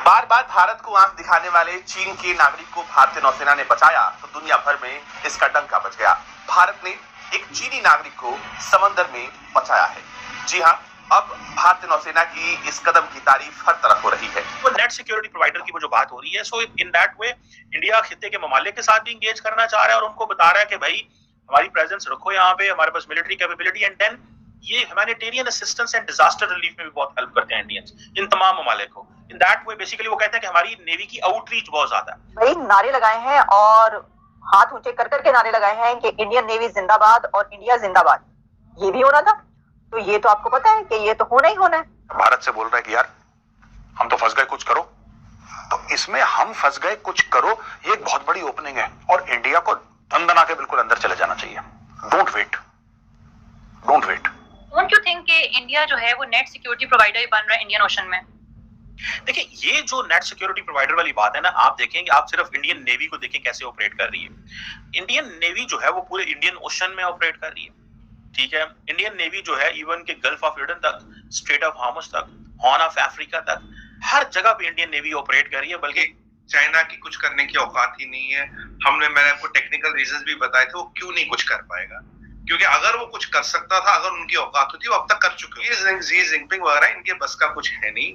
बार बार भारत को आंख दिखाने वाले चीन के नागरिक को भारतीय नौसेना ने बचाया तो दुनिया भर में इसका डंका बज गया। भारत ने एक चीनी नागरिक को समंदर में बचाया है। जी हाँ, अब भारतीय नौसेना की इस कदम की तारीफ हर तरफ हो रही है। वो नेट सिक्योरिटी प्रोवाइडर की वो जो बात हो रही है, सो इन दैट वे इंडिया खित्ते के ममालिक के साथ भी इंगेज करना चाह रहा है और उनको बता रहा है कि भाई हमारी प्रेजेंस रखो यहाँ पे, हमारे पास मिलिट्री कैपेबिलिटी एंड देन ये humanitarian assistance and disaster relief में भी बहुत हेल्प करते हैं इंडियंस इन तमाम ममालिक को। इन दैट वे बेसिकली वो कहते हैं कि हमारी नेवी की आउटरीच बहुत ज्यादा है। भाई नारे लगाए हैं और हाथ ऊंचे कर करके नारे लगाए हैं कि इंडियन नेवी जिंदाबाद और इंडिया जिंदाबाद। ये भी होना था, तो ये तो आपको पता है कि ये तो होना ही होना है। भारत से बोल रहा है कि यार हम तो फंस गए, कुछ करो। तो इसमें हम फंस गए कुछ करो ये एक बहुत बड़ी ओपनिंग है और इंडिया को दंदना के बिल्कुल अंदर चले जाना चाहिए। Don't wait. Don't you think कि इंडिया जो है वो नेट सिक्योरिटी प्रोवाइडर बन रहा है इंडियन ओशन में? देखिए, ये जो नेट सिक्योरिटी प्रोवाइडर वाली बात है ना, आप देखेंगे, आप सिर्फ इंडियन नेवी को देखें कैसे ऑपरेट कर रही है। इंडियन नेवी जो है वो पूरे इंडियन ओशन में ऑपरेट कर रही है, ठीक है। इंडियन नेवी जो है इवन के गल्फ ऑफ एडन तक, स्ट्रेट ऑफ हार्मस तक, हॉर्न ऑफ अफ्रीका तक, हर जगह पे इंडियन नेवी ऑपरेट कर रही है। बल्कि चाइना की कुछ करने की औकात ही नहीं है। मैंने आपको टेक्निकल रीजंस भी बताए थे, वो क्यों नहीं कुछ कर पाएगा, क्योंकि अगर वो कुछ कर सकता था, अगर उनकी औकात होती वो अब तक कर चुके। ये जी जिनपिंग वगैरह इनके बस का कुछ है नहीं।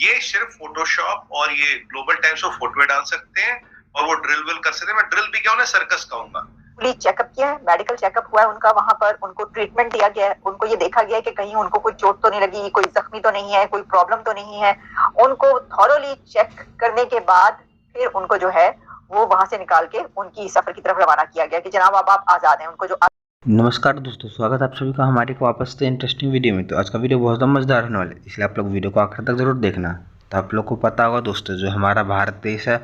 ये सिर्फ फोटोशॉप और ये ग्लोबल टाइम्स में फोटो डाल सकते हैं और वो ड्रिल विल कर सकते हैं। मैं ड्रिल भी क्या, उन्हें सर्कस कहूंगा। पुलिस चेकअप किया है, मेडिकल चेकअप हुआ है उनका, वहां पर उनको ट्रीटमेंट दिया गया है, उनको ये देखा गया है कि कहीं उनको कोई चोट तो नहीं लगी, कोई जख्मी तो नहीं है, कोई प्रॉब्लम तो नहीं है। उनको थॉरोली चेक करने के बाद फिर उनको जो है वो वहां से निकाल के उनकी सफर की तरफ रवाना किया गया कि जनाब अब आप आजाद हैं। उनको जो नमस्कार दोस्तों, स्वागत है आप सभी का हमारे को वापस से इंटरेस्टिंग वीडियो में। तो आज का वीडियो बहुत ज़्यादा मज़ेदार होने वाला है, इसलिए आप लोग वीडियो को आखिर तक ज़रूर देखना। तो आप लोग को पता होगा दोस्तों, जो हमारा भारत देश है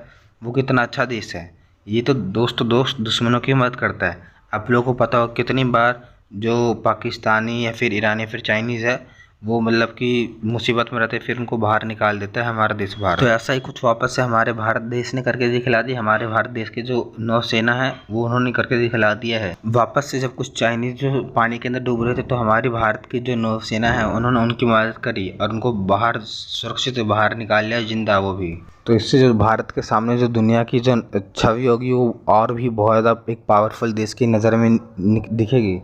वो कितना अच्छा देश है। ये तो दोस्त दुश्मनों की मदद करता है। आप लोगों को पता होगा कितनी बार जो पाकिस्तानी या फिर ईरानी या फिर चाइनीज़ है वो मतलब कि मुसीबत में रहते फिर उनको बाहर निकाल देता है हमारा देश भारत। तो ऐसा ही कुछ वापस से हमारे भारत देश ने करके दिखला दी। हमारे भारत देश की जो नौसेना है वो उन्होंने करके दिखला दिया है। वापस से जब कुछ चाइनीज जो पानी के अंदर डूब रहे थे तो हमारी भारत की जो नौसेना है उन्होंने उनकी मदद करी और उनको बाहर सुरक्षित बाहर निकाल लिया, जिंदा वो भी। तो इससे जो भारत के सामने जो दुनिया की जो छवि होगी वो और भी बहुत ज़्यादा एक पावरफुल देश की नज़र में दिखेगी,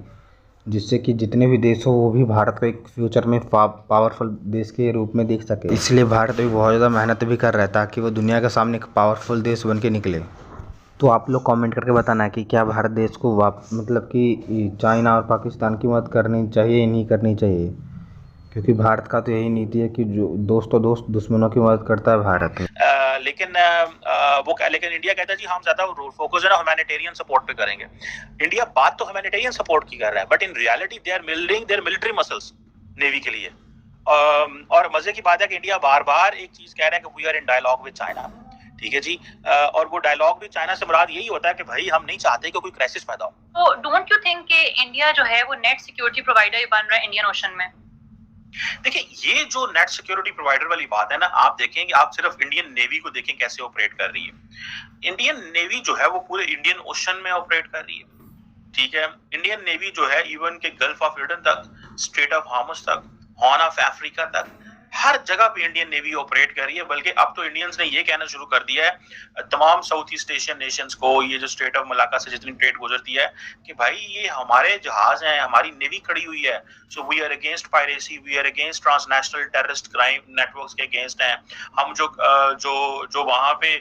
जिससे कि जितने भी देश हो वो भी भारत को एक फ्यूचर में पावरफुल देश के रूप में देख सके। इसलिए भारत भी बहुत ज़्यादा मेहनत भी कर रहा है ताकि वो दुनिया के सामने एक पावरफुल देश बन के निकले। तो आप लोग कमेंट करके बताना कि क्या भारत देश को मतलब कि चाइना और पाकिस्तान की मदद करनी चाहिए या नहीं करनी चाहिए, क्योंकि भारत का तो यही नीति है कि जो दोस्त दुश्मनों की मदद करता है भारत। लेकिन इंडिया कहता है जी हम ज्यादा फोकस है ना ह्यूमैनिटेरियन सपोर्ट पे करेंगे। इंडिया बात तो ह्यूमैनिटेरियन सपोर्ट की कर रहा है, but in reality they are building their military muscles navy के लिए। और मजे की बात है कि इंडिया बार बार एक चीज कह रहा है कि we are in dialogue with China, ठीक है जी। और वो डायलॉग भी चाइना से मुराद यही होता है कि भाई हम नहीं चाहते कि कोई क्राइसिस पैदा हो। तो डोंट यू थिंक कि इंडिया जो है वो नेट सिक्योरिटी प्रोवाइडर बन रहा है इंडियन ओशन में? देखिए, ये जो नेट सिक्योरिटी प्रोवाइडर वाली बात है ना, आप देखेंगे, आप सिर्फ इंडियन नेवी को देखें कैसे ऑपरेट कर रही है। इंडियन नेवी जो है वो पूरे इंडियन ओशन में ऑपरेट कर रही है, ठीक है। इंडियन नेवी जो है इवन के गल्फ ऑफ एडन तक, स्ट्रेट ऑफ हार्मस तक, हॉर्न ऑफ अफ्रीका तक, हर जगह पे इंडियन नेवी ऑपरेट कर रही है। बल्कि अब तो इंडियंस ने ये कहना शुरू कर दिया है तमाम साउथ ईस्ट एशियन नेशंस को, ये जो स्ट्रेट ऑफ मलाका से जितनी ट्रेड गुजरती है, कि भाई ये हमारे जहाज हैं, हमारी नेवी खड़ी हुई है। So we are against piracy, we are against transnational terrorist crime networks के अगेंस्ट हैं हम। जो वहां पे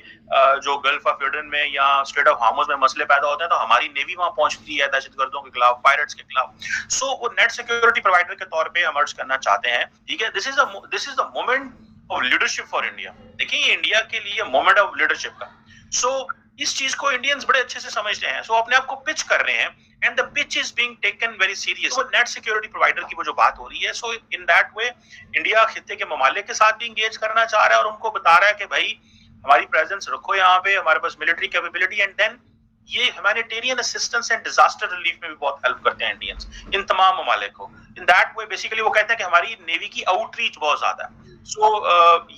जो गल्फ ऑफ एडन में या स्ट्रेट ऑफ हार्मस में मसले पैदा होते हैं तो हमारी नेवी वहां पहुंचती है दहशतगर्दों के खिलाफ, पायरेट्स के खिलाफ। सो वो नेट सिक्योरिटी प्रोवाइडर के तौर पे इमर्ज करना चाहते हैं, ठीक है। This is the moment of leadership for India. देखिए, ये इंडिया के लिए मोमेंट ऑफ लीडरशिप का। सो इस चीज को इंडियंस बड़े अच्छे से समझते हैं। सो अपने आप को पिच कर रहे हैं and the pitch is being taken very serious. वो नेट सिक्योरिटी प्रोवाइडर की वो जो बात हो रही है, सो इन दैट वे इंडिया खित्ते के ममालिक के साथ भी इंगेज करना चाह रहा है और उनको बता रहा है कि भाई हमारी प्रेजेंस रखो यहाँ पे, हमारे पास मिलिट्री कैपेबिलिटी एंड देन ये humanitarian assistance and disaster relief में भी बहुत हेल्प करते हैं इंडियंस इन तमाम ममालिक को। इन दैट वे बेसिकली वो कहते हैं कि हमारी नेवी की आउटरीच बहुत ज्यादा है। सो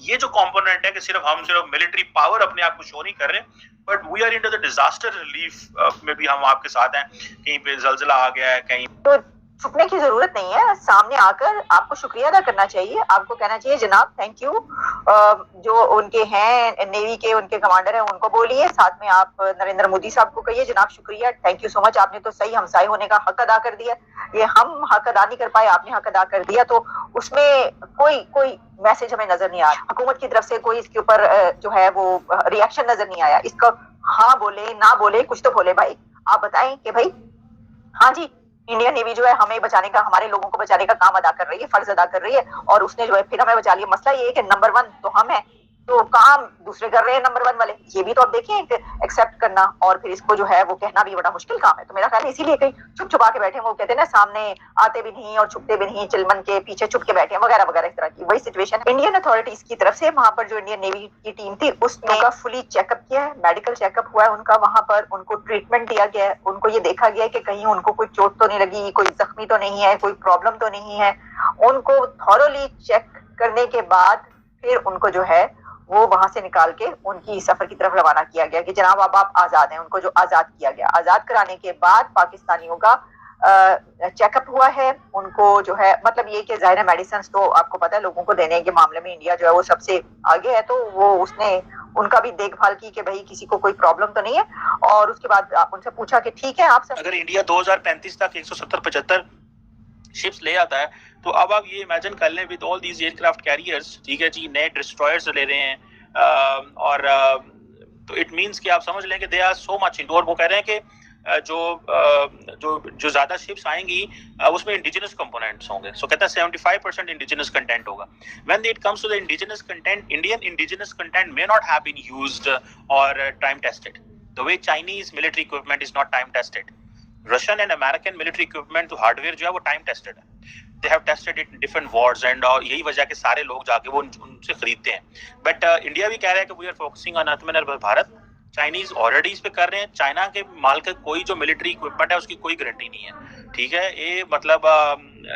ये जो कंपोनेंट है कि हम सिर्फ मिलिट्री पावर अपने आप को शो नहीं कर रहे, but we are into the disaster relief में भी हम आपके साथ हैं। कहीं पे जलजिला आ गया है, कहीं तो छुपने की जरूरत नहीं है, सामने आकर आपको शुक्रिया अदा करना चाहिए। आपको कहना चाहिए जनाब थैंक यू। जो उनके हैं नेवी के उनके कमांडर हैं उनको बोलिए, साथ में आप नरेंद्र मोदी साहब को कहिए जनाब शुक्रिया, थैंक यू सो मच, आपने तो सही हमसाय होने का हक अदा कर दिया। ये हम हक अदा नहीं कर पाए, आपने हक अदा कर दिया। तो उसमें कोई मैसेज हमें नजर नहीं आ रहा, हुकूमत की तरफ से कोई इसके ऊपर जो है वो रिएक्शन नजर नहीं आया। इसका हाँ बोले ना बोले कुछ तो बोले भाई, आप बताएं कि भाई हाँ जी इंडियन नेवी जो है हमें बचाने का, हमारे लोगों को बचाने का काम अदा कर रही है, फर्ज अदा कर रही है, और उसने जो है फिर हमें बचा लिया। मसला ये है कि नंबर 1 तो हम है, तो काम दूसरे कर रहे हैं नंबर 1 वाले। ये भी तो आप देखिए एक्सेप्ट करना और फिर इसको जो है वो कहना भी बड़ा मुश्किल काम है। तो मेरा ख्याल है इसीलिए कहीं छुप छुपा के बैठे, वो कहते हैं ना सामने आते भी नहीं और छुपते भी नहीं, चिलमन के पीछे छुप के बैठे वगैरह वगैरह, इस तरह की वही सिचुएशन। इंडियन अथॉरिटीज की तरफ से वहां पर जो इंडियन नेवी की टीम थी उसने उनका फुली चेकअप किया है, मेडिकल चेकअप हुआ है उनका, वहां पर उनको ट्रीटमेंट दिया गया है, उनको ये देखा गया है कि कहीं उनको कोई चोट तो नहीं लगी, कोई जख्मी तो नहीं है, कोई प्रॉब्लम तो नहीं है। उनको थॉरोली चेक करने के बाद फिर उनको जो है वो वहां से निकाल के उनकी सफर की तरफ रवाना किया गया कि जनाब अब आप आजाद हैं। उनको जो आजाद किया गया, आजाद कराने के बाद पाकिस्तानियों का चेकअप हुआ है। उनको जो है मतलब ये कि जाहिर है मेडिसिन तो आपको पता है लोगों को देने के मामले में इंडिया जो है वो सबसे आगे है, तो वो उसने उनका भी देखभाल की कि भाई किसी को कोई प्रॉब्लम तो नहीं है। और उसके बाद उनसे पूछा कि ठीक है आप अगर इंडिया 2035 तक 170-75 शिप्स ले आता है, तो अब आप ये इमेजिन कर लें with all these aircraft carriers, ठीक है जी, नए डिस्ट्रॉयर्स ले रहे हैं, और तो इट मींस कि आप समझ लें कि they are so much into. और वो कह रहे हैं कि जो ज्यादा शिप्स आएंगी उसमें इंडिजिनस कंपोनेंट्स होंगे। सो कहता है 75% इंडिजिनस कंटेंट होगा। When it comes to the indigenous content, Indian indigenous content may not have been used और time tested the way Chinese military equipment is not time tested. Russian and American military equipment तो hardware जो है वो time tested है, they have tested it in different wars, and यही वजह के सारे लोग जाके वो उनसे खरीदते हैं। बट इंडिया भी कह रहा है कि वी आर फोकसिंग ऑन आत्मनिर्भर भारत। चाइनीज ऑलरेडी इस पे कर रहे हैं, चाइना के माल का कोई जो मिलिट्री इक्विपमेंट है उसकी कोई गारंटी नहीं है, ठीक है। ये मतलब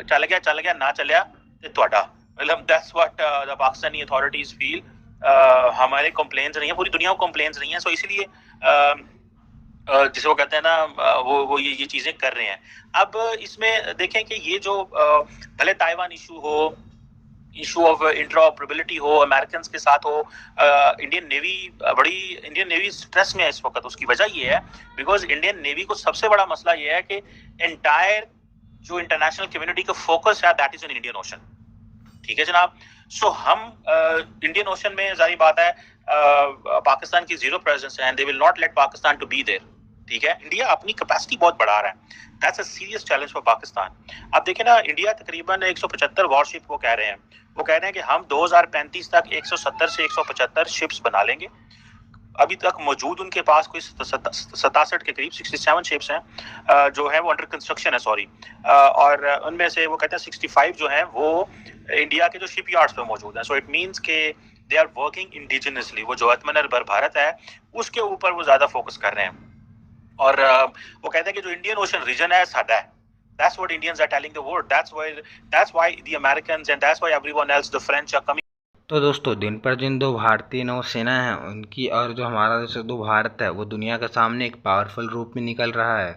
चल गया ना चलिया ते ਤੁਹਾਡਾ, मतलब that's what the Pakistani authorities feel. हमारे कंप्लेंट्स नहीं है, पूरी दुनिया को कंप्लेंट्स नहीं है। सो इसलिए जिसे वो कहते हैं ना वो ये चीजें कर रहे हैं। अब इसमें देखें कि ये जो भले ताइवान इशू हो, इशू ऑफ इंटरऑपरेबिलिटी हो, अमेरिकन के साथ हो, इंडियन नेवी स्ट्रेस में है इस वक्त। उसकी वजह ये है बिकॉज इंडियन नेवी को सबसे बड़ा मसला ये है कि एंटायर जो इंटरनेशनल कम्युनिटी का फोकस है that is in Indian ocean, ठीक है जनाब। सो हम इंडियन ओशन में जारी बात है पाकिस्तान की जीरो प्रेजेंस है, and they will not let Pakistan to be there, ठीक है। इंडिया अपनी कैपेसिटी बहुत बढ़ा रहा है, that's a serious challenge for Pakistan. अब देखें ना, इंडिया तकरीबन 175 वॉरशिप वो कह रहे हैं कि हम 2035 तक 170 से 175 शिप्स बना लेंगे। अभी तक मौजूद उनके पास कोई 67 के करीब 67 शिप्स हैं जो है वो अंडर कंस्ट्रक्शन है, सॉरी, और उनमें से वो कहते हैं 65 जो हैं वो इंडिया के जो शिप यार्ड्स पे मौजूद हैं। सो इट मीन्स के दे आर वर्किंग इंडिजिनसली। वो जो आत्मनिर्भर भारत है उसके ऊपर वो ज्यादा फोकस कर रहे हैं, और वो कहते हैं कि जो इंडियन ओशन रीजन है साडा है। That's what Indians are telling the world. That's why the Americans and that's why everyone else, the French are coming. तो दोस्तों दिन पर दिन दो भारतीय नौसेना है उनकी और जो हमारा देश दो भारत है वो दुनिया के सामने एक पावरफुल रूप में निकल रहा है।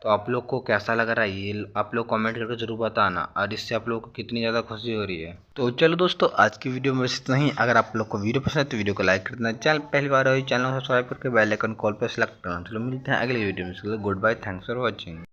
तो आप लोग को कैसा लग रहा है ये आप लोग कमेंट करके जरूर बताना, और इससे आप लोग को कितनी ज़्यादा खुशी हो रही है। तो चलो दोस्तों आज की वीडियो में बस इतना ही। अगर आप लोग को वीडियो पसंद है तो वीडियो को लाइक कर देना, चैनल पहली बार हो चैनल को सब्सक्राइब करके बेल आइकन कॉल पर सेलेक्ट करना। चलो मिलते हैं अगले वीडियो में, good bye, thanks for watching.